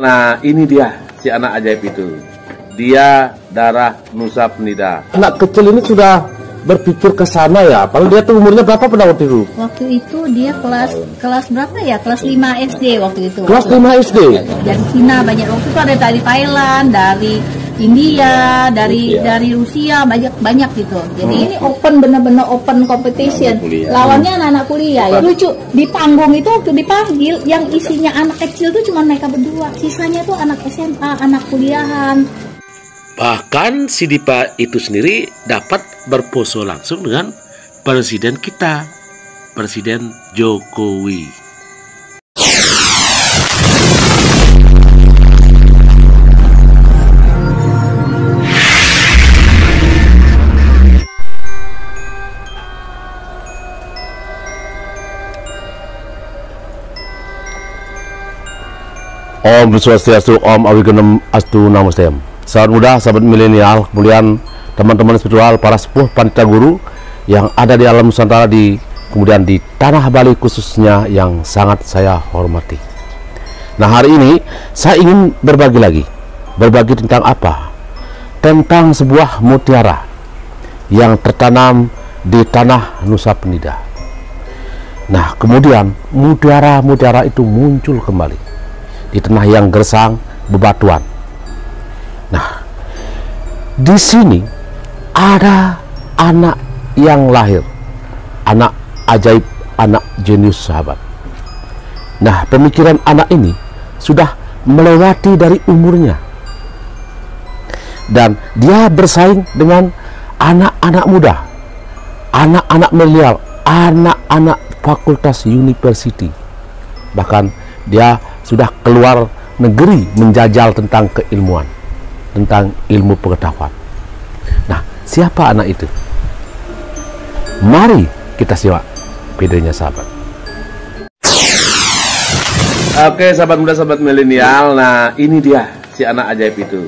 Nah, ini dia si anak ajaib itu. Dia darah Nusa Penida. Anak kecil ini sudah berpikir ke sana ya. Kalau dia tuh umurnya berapa pada waktu itu? Waktu itu dia kelas berapa ya? Kelas 5 SD waktu itu. Kelas 5 SD. Dari Cina banyak, waktu itu ada dari Thailand, dari India, dari Rusia, banyak gitu. Jadi ini open, bener-bener open competition. Lawannya anak-anak kuliah ya. Lucu, di panggung itu waktu dipanggil yang isinya anak kecil tuh cuma mereka berdua. Sisanya tuh anak SMA, anak kuliahan. Bahkan si Dipa itu sendiri dapat berpose langsung dengan presiden kita, Presiden Jokowi. Om Swastiastu, Om Awigenem Astu Namaste. Sahabat muda, sahabat milenial, kemudian teman-teman spiritual, para sepuh panitia guru yang ada di alam Nusantara, kemudian di tanah Bali khususnya yang sangat saya hormati. Nah, hari ini saya ingin berbagi tentang apa? Tentang sebuah mutiara yang tertanam di tanah Nusa Penida. Nah, kemudian mutiara-mutiara itu muncul kembali di tanah yang gersang bebatuan. Nah, di sini ada anak yang lahir, anak ajaib, anak jenius, sahabat. Nah, pemikiran anak ini sudah melewati dari umurnya, dan dia bersaing dengan anak-anak muda, anak-anak milenial, anak-anak fakultas university. Bahkan dia sudah keluar negeri menjajal tentang keilmuan, tentang ilmu pengetahuan. Nah, siapa anak itu? Mari kita simak videonya, sahabat. Oke, sahabat muda, sahabat milenial. Nah, ini dia si anak ajaib itu.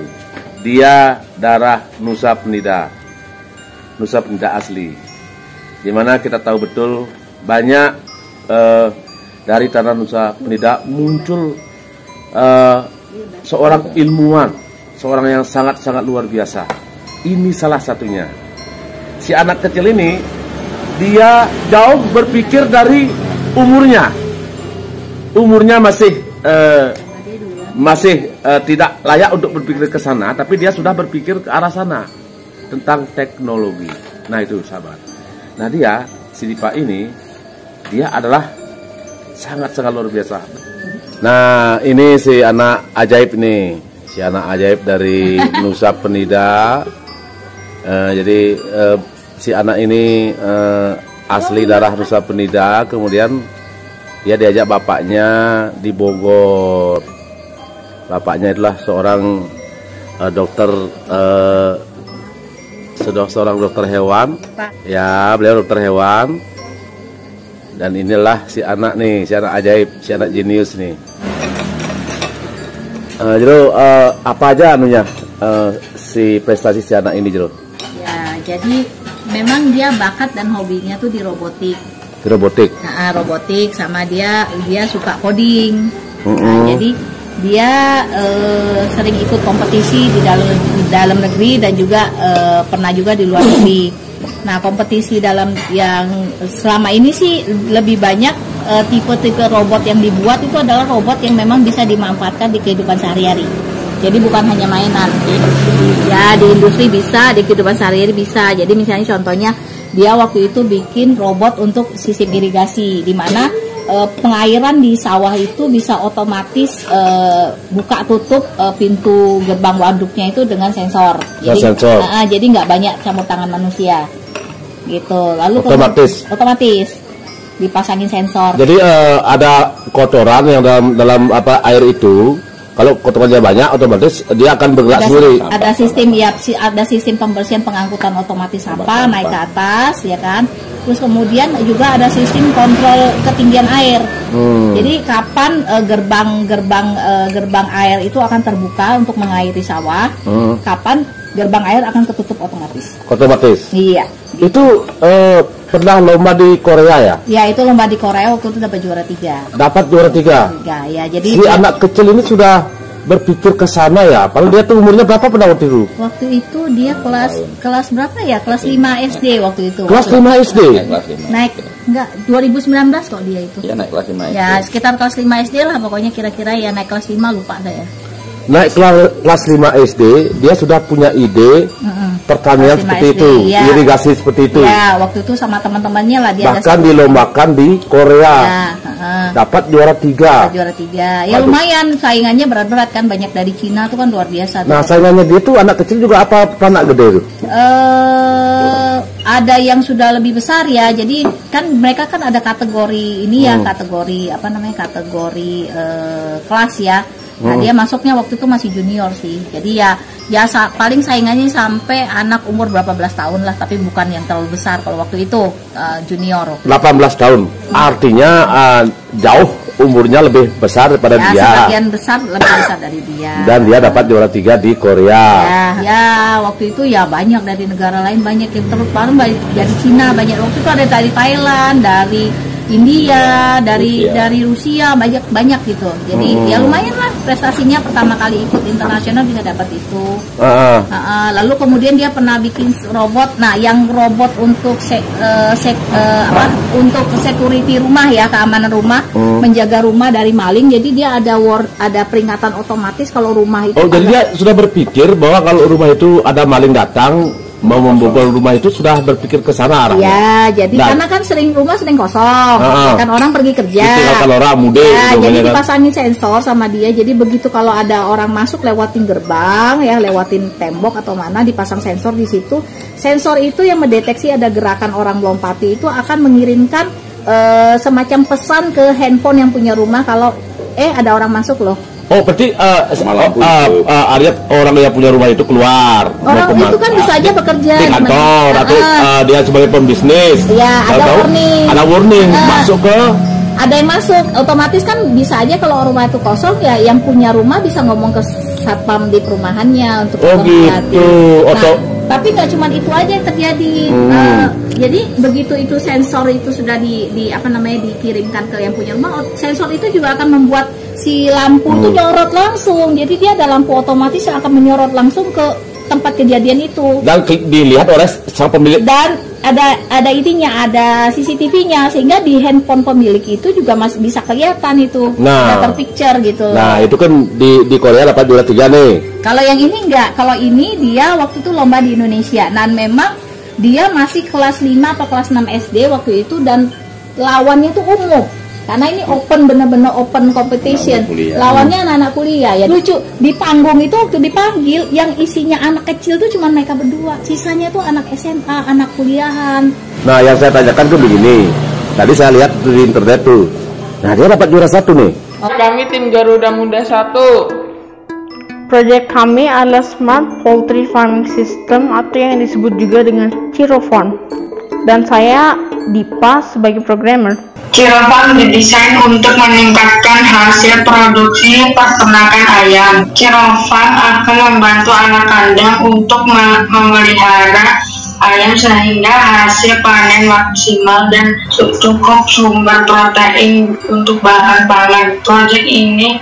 Dia darah Nusa Penida, Nusa Penida asli. Dimana kita tahu betul banyak dari tanah Nusa Penida muncul seorang ilmuwan, seorang yang sangat-sangat luar biasa. Ini salah satunya. Si anak kecil ini, dia jauh berpikir dari umurnya. Umurnya masih tidak layak untuk berpikir ke sana, tapi dia sudah berpikir ke arah sana tentang teknologi. Nah, itu sahabat. Nah, dia si Dipa ini, dia adalah sangat-sangat luar biasa. Nah, ini si anak ajaib nih, si anak ajaib dari Nusa Penida. Jadi si anak ini asli darah Nusa Penida. Kemudian dia diajak bapaknya di Bogor. Bapaknya itulah seorang seorang dokter hewan. Ya, beliau dokter hewan. Dan inilah si anak nih, si anak ajaib, si anak jenius nih. Jero, apa aja anunya si prestasi si anak ini, Jero? Ya, jadi memang dia bakat dan hobinya tuh di robotik. Di robotik? Nah, robotik, sama dia suka coding. Nah, jadi dia sering ikut kompetisi di dalam negeri dan juga pernah juga di luar negeri. Nah, kompetisi dalam yang selama ini sih lebih banyak tipe-tipe robot yang dibuat itu adalah robot yang memang bisa dimanfaatkan di kehidupan sehari-hari. Jadi bukan hanya mainan. Ya, di industri bisa, di kehidupan sehari-hari bisa. Jadi misalnya contohnya dia waktu itu bikin robot untuk sistem irigasi, di mana pengairan di sawah itu bisa otomatis buka tutup pintu gerbang waduknya itu dengan sensor. Jadi nggak banyak campur tangan manusia gitu. Lalu otomatis dipasangin sensor. Jadi ada kotoran yang dalam air itu. Kalau kotorannya banyak, otomatis dia akan bergerak sendiri. Ada sistem pembersihan pengangkutan otomatis sampah naik ke atas, ya kan. Terus kemudian juga ada sistem kontrol ketinggian air. Jadi kapan gerbang air itu akan terbuka untuk mengairi sawah, kapan gerbang air akan ketutup otomatis. Otomatis. Iya. Itu pernah lomba di Korea ya? Ya, itu lomba di Korea waktu itu dapat juara 3. Dapat juara 3. Ya, jadi si anak kecil ini sudah berpikir ke sana ya? Padahal dia tuh umurnya berapa pada waktu itu? Waktu itu dia kelas berapa ya? Kelas 5 SD waktu itu. Kelas 5 SD? Naik, enggak, 2019 kok dia itu. Ya naik kelas 5 SD. Ya sekitar kelas 5 SD lah pokoknya kira-kira ya naik kelas 5 lupa saya. Naik kelas 5 SD, dia sudah punya ide pertanian Kelas 5 seperti SD, itu, ya. irigasi seperti itu. Ya waktu itu sama teman-temannya lah dia. Bahkan dilombakan di Korea. Ya, Dapat juara 3. juara 3. Ya Waduh. lumayan, saingannya berat-berat kan, banyak dari Cina tuh kan luar biasa. Nah, saingannya dia tuh anak kecil juga apa anak gede tuh? Ada yang sudah lebih besar ya, jadi kan mereka kan ada kategori ini ya, kategori apa namanya, kategori kelas ya. Nah dia masuknya waktu itu masih junior sih, jadi ya paling saingannya sampai anak umur berapa belas tahun lah, tapi bukan yang terlalu besar kalau waktu itu junior. 18 tahun, artinya jauh umurnya lebih besar daripada Ya dia. sebagian besar lebih besar dari dia. Dan dia dapat juara 3 di Korea. Ya waktu itu ya banyak dari negara lain, banyak yang terutama dari Cina, banyak waktu itu ada dari Thailand, dari India, dari Rusia, banyak gitu. Jadi ya lumayan lah prestasinya, pertama kali ikut internasional bisa dapat itu. Lalu kemudian dia pernah bikin robot. Nah, yang robot untuk untuk security rumah ya, keamanan rumah, menjaga rumah dari maling. Jadi dia ada peringatan otomatis kalau rumah itu. Oh, jadi dia sudah berpikir bahwa kalau rumah itu ada maling datang mau membobol rumah itu, sudah berpikir ke sana arahnya. Ya, jadi karena kan rumah sering kosong, kan orang pergi kerja. Kalau orang muda, ya, jadi dipasangin sensor sama dia. Jadi begitu kalau ada orang masuk lewatin gerbang, ya lewatin tembok atau mana, dipasang sensor di situ. Sensor itu yang mendeteksi ada gerakan orang melompati itu akan mengirimkan semacam pesan ke handphone yang punya rumah kalau ada orang masuk loh. Oh, berarti Arya orang yang punya rumah itu keluar. Orang itu kan bisa aja bekerja di kantor atau dia sebagai pembisnis. Ya, ada warning. Ada warning masuk ke. Ada yang masuk, otomatis kan bisa aja kalau rumah itu kosong ya, yang punya rumah bisa ngomong ke satpam di perumahannya untuk gitu. Tapi nggak cuma itu aja yang terjadi. Jadi begitu itu sensor itu sudah dikirimkan ke yang punya rumah, sensor itu juga akan membuat si lampu itu nyorot langsung. Jadi dia ada lampu otomatis yang akan menyorot langsung ke tempat kejadian itu. Dan dilihat oleh sang pemilik. Dan ada ininya, ada CCTV-nya, sehingga di handphone pemilik itu juga masih bisa kelihatan itu. Nah, terpicture gitu. Nah, itu kan di Korea dapat juara 3 nih. Kalau yang ini enggak, kalau ini dia waktu itu lomba di Indonesia. Dan memang dia masih kelas 5 atau kelas 6 SD waktu itu, dan lawannya itu umum. Karena ini open, bener-bener open competition. Lawannya anak-anak kuliah ya. Lucu, di panggung itu waktu dipanggil, yang isinya anak kecil tuh cuma mereka berdua. Sisanya tuh anak SMA, anak kuliahan. Nah, yang saya tanyakan tuh begini. Tadi saya lihat di internet tuh. Nah, dia dapat juara 1 nih. Kami tim Garuda Muda 1. Proyek kami adalah Smart Poultry Farming System atau yang disebut juga dengan Chirofarm. Dan saya Dipa sebagai programmer. Chirofarm didesain untuk meningkatkan hasil produksi peternakan ayam. Chirofarm akan membantu anak kandang untuk memelihara ayam sehingga hasil panen maksimal dan cukup sumber protein untuk bahan pangan. Proyek ini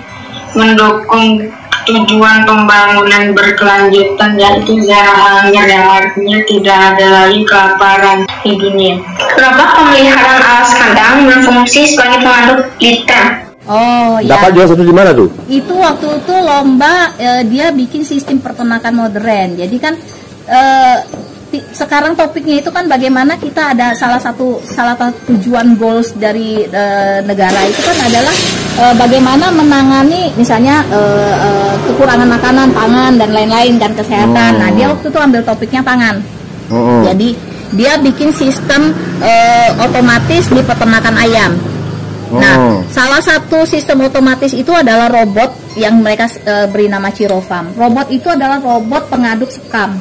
mendukung tujuan pembangunan berkelanjutan, yaitu zero hunger, yang artinya tidak ada lagi kelaparan di dunia. Robot pemeliharaan alas kandang berfungsi sebagai pengaduk liter. Oh ya. Dapat juara 1 di mana tuh? Itu waktu itu lomba dia bikin sistem peternakan modern. Jadi kan sekarang topiknya itu kan bagaimana kita ada salah satu tujuan goals dari negara itu kan adalah bagaimana menangani misalnya kekurangan makanan, pangan dan lain-lain, dan kesehatan. Nah, dia waktu itu ambil topiknya pangan. Jadi dia bikin sistem otomatis di peternakan ayam. Nah, salah satu sistem otomatis itu adalah robot yang mereka beri nama Chirofarm. Robot itu adalah robot pengaduk sekam.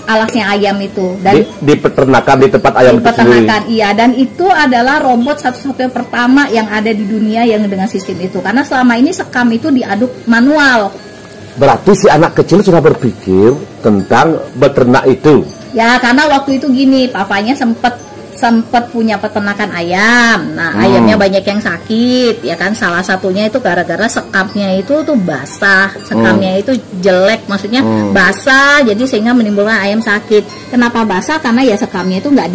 Alasnya ayam itu, dan di peternakan, di tempat ayam itu sendiri. Iya, dan itu adalah robot satu-satunya pertama yang ada di dunia yang dengan sistem itu, karena selama ini sekam itu diaduk manual. Berarti si anak kecil sudah berpikir tentang beternak itu. Ya, karena waktu itu gini, papanya sempet sempat punya peternakan ayam. Nah, ayamnya banyak yang sakit, ya kan? Salah satunya itu gara-gara sekamnya itu tuh basah, sekamnya itu jelek, maksudnya basah, jadi sehingga menimbulkan ayam sakit. Kenapa basah? Karena ya sekamnya itu nggak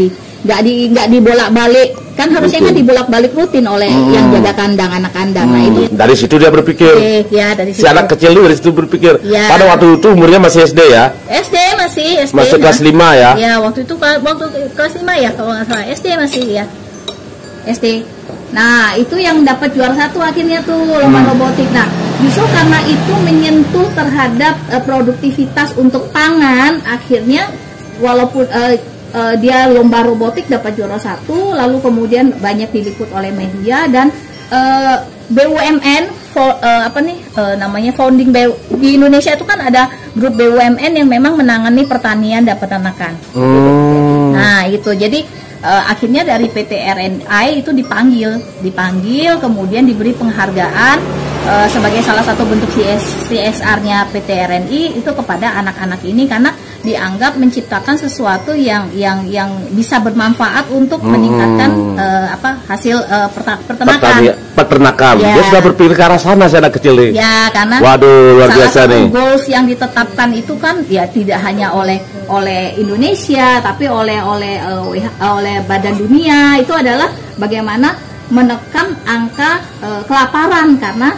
dibolak-balik, kan harusnya kan dibolak-balik rutin oleh yang jaga kandang, anak kandang. Nah itu dari situ dia berpikir. Ya, dari situ. Si anak kecil itu dari situ berpikir. Ya. Pada waktu itu umurnya masih SD ya? SD masih kelas 5 ya? Ya, waktu itu kelas 5 ya kalau nggak salah. SD masih ya. SD. Nah, itu yang dapat juara 1 akhirnya tuh lomba robotik. Nah, justru karena itu menyentuh terhadap produktivitas untuk pangan, akhirnya walaupun dia lomba robotik dapat juara 1, lalu kemudian banyak diliput oleh media dan BUMN namanya founding di Indonesia itu kan ada grup BUMN yang memang menangani pertanian dan peternakan. Nah itu jadi akhirnya dari PT RNI itu dipanggil kemudian diberi penghargaan sebagai salah satu bentuk CSR-nya PT RNI itu kepada anak-anak ini karena dianggap menciptakan sesuatu yang bisa bermanfaat untuk meningkatkan hasil peternakan. Ya. Dia sudah berpikir ke arah sana si anak kecil nih. Ya, karena waduh, luar biasa nih. Goals yang ditetapkan itu kan ya tidak hanya oleh Indonesia tapi oleh Badan Dunia, itu adalah bagaimana menekan angka kelaparan karena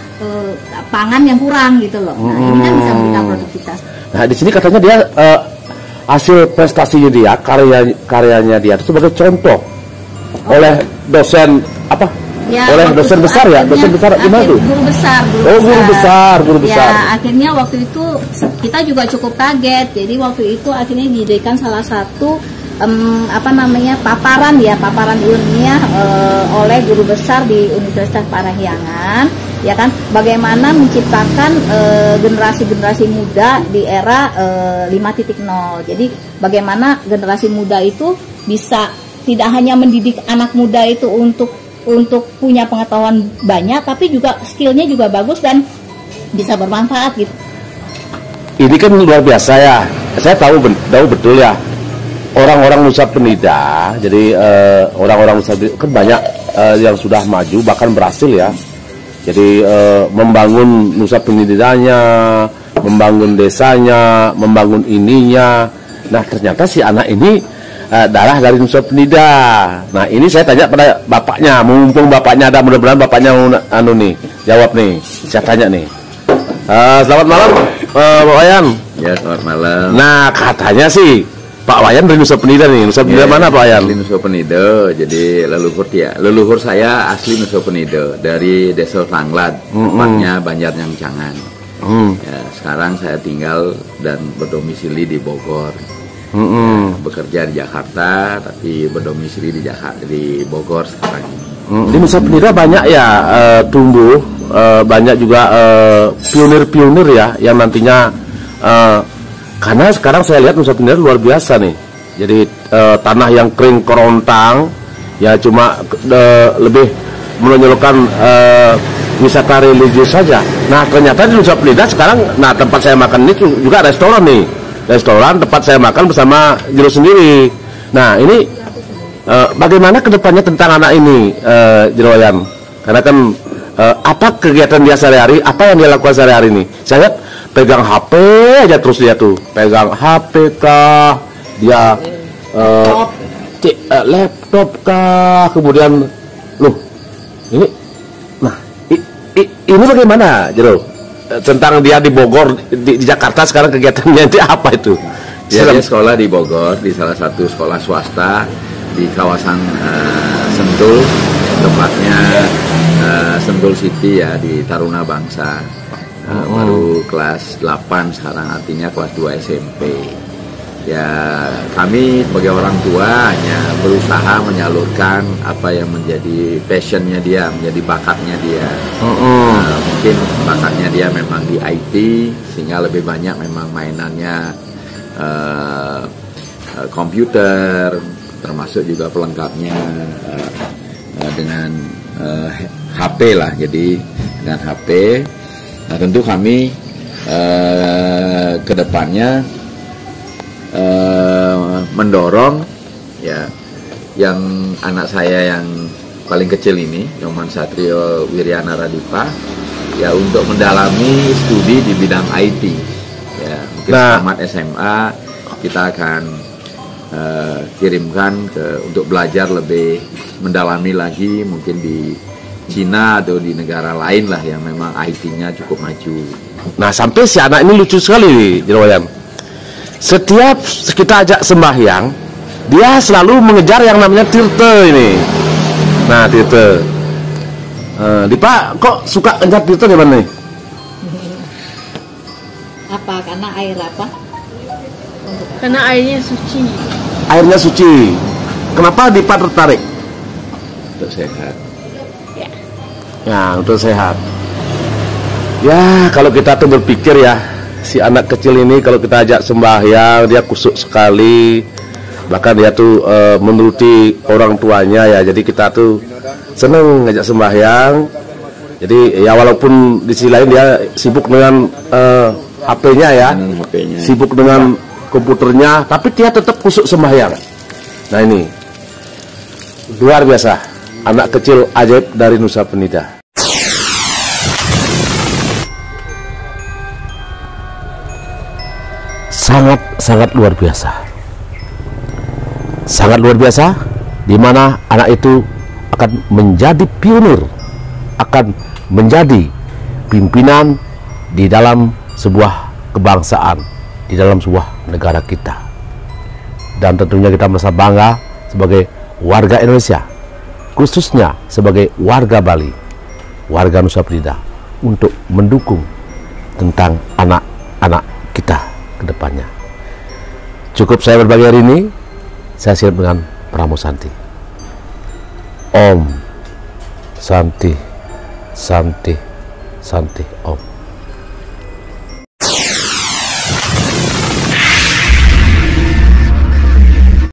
pangan yang kurang gitu loh. Nah, ini kan bisa meningkatkan produktivitas. Nah, di sini katanya dia hasil prestasinya dia, karyanya dia itu sebagai contoh oleh dosen dosen besar ya, dosen besar gimana tuh? Guru besar. Guru besar. Ya, akhirnya waktu itu kita juga cukup kaget. Jadi waktu itu akhirnya didirikan salah satu paparan ilmiah oleh guru besar di Universitas Parahyangan, ya kan, bagaimana menciptakan generasi muda di era 5.0. Jadi bagaimana generasi muda itu bisa tidak hanya mendidik anak muda itu untuk punya pengetahuan banyak, tapi juga skillnya juga bagus dan bisa bermanfaat gitu. Ini kan luar biasa ya. Saya tahu betul ya. Orang-orang Nusa Penida, jadi orang-orang Nusa Penida kan banyak yang sudah maju bahkan berhasil ya. Jadi membangun Nusa Penidanya, membangun desanya, membangun ininya. Nah ternyata si anak ini darah dari Nusa Penida. Nah ini saya tanya pada bapaknya, mumpung bapaknya ada, mudah-mudahan bapaknya jawab nih. Saya tanya nih. Selamat malam Pak Wayan. Ya selamat malam. Nah katanya sih Pak Wayan dari Nusa Penida nih. Nusa Penida mana Pak Wayan? Asli Nusa Penida. Jadi leluhur saya asli Nusa Penida dari Desa Langlad, tempatnya Banjar Nyangcangan. Ya, sekarang saya tinggal dan berdomisili di Bogor. Bekerja di Jakarta, tapi berdomisili di Bogor sekarang ini. Di Nusa Penida banyak ya tumbuh, banyak juga pionir-pionir ya yang nantinya karena sekarang saya lihat Nusa Penida luar biasa nih. Jadi tanah yang kering kerontang, ya cuma lebih menonjolkan wisata religius saja. Nah ternyata di Nusa Penida sekarang, nah tempat saya makan ini juga restoran nih. Restoran tempat saya makan bersama Jero sendiri. Nah ini bagaimana kedepannya tentang anak ini, Jero Wayan? Karena kan apa kegiatan dia sehari-hari, apa yang dia lakukan sehari-hari ini? Saya lihat pegang HP aja terus dia tuh, pegang HP kah, dia laptop kah, kemudian ini bagaimana Jero? Tentang dia di Bogor, di Jakarta sekarang kegiatannya itu apa itu? Ya, dia sekolah di Bogor, di salah satu sekolah swasta di kawasan Sentul, tempatnya Sentul City ya, di Taruna Bangsa. Baru kelas 8 sekarang, artinya kelas 2 SMP. Ya kami sebagai orang tua hanya berusaha menyalurkan apa yang menjadi passionnya dia, menjadi bakatnya dia. Mungkin bakatnya dia memang di IT, sehingga lebih banyak memang mainannya komputer, termasuk juga pelengkapnya dengan HP lah. Jadi dengan HP. Nah tentu kami kedepannya mendorong ya yang anak saya yang paling kecil ini, Nyoman Satrio Wiryana Radipa, ya untuk mendalami studi di bidang IT. Ya, mungkin tamat SMA kita akan kirimkan untuk belajar lebih mendalami lagi, mungkin di Cina atau di negara lain lah yang memang IT-nya cukup maju. Nah, sampai si anak ini lucu sekali, Jeroyan. Setiap kita ajak sembahyang, dia selalu mengejar yang namanya tirta ini. Nah, tirta. Dipa, kok suka ngejar tirta gimana nih? Apa? Karena air apa? Karena airnya suci. Airnya suci. Kenapa Dipa tertarik? Untuk sehat. Ya, untuk sehat. Ya, kalau kita tuh berpikir ya, si anak kecil ini kalau kita ajak sembahyang, dia kusuk sekali. Bahkan dia tuh menuruti orang tuanya ya. Jadi kita tuh seneng ngajak sembahyang. Jadi ya walaupun di sisi lain dia sibuk dengan HP-nya ya, sibuk dengan komputernya, tapi dia tetap kusuk sembahyang. Nah ini luar biasa, anak kecil ajaib dari Nusa Penida. Sangat luar biasa, sangat luar biasa, di mana anak itu akan menjadi pionir, akan menjadi pimpinan di dalam sebuah kebangsaan, di dalam sebuah negara kita. Dan tentunya kita merasa bangga sebagai warga Indonesia, khususnya sebagai warga Bali, warga Nusa Penida, untuk mendukung tentang anak-anak kita ke depannya. Cukup saya berbagi hari ini. Saya siap dengan Pramo Santi. Om Santi, Santi, Santi, Om.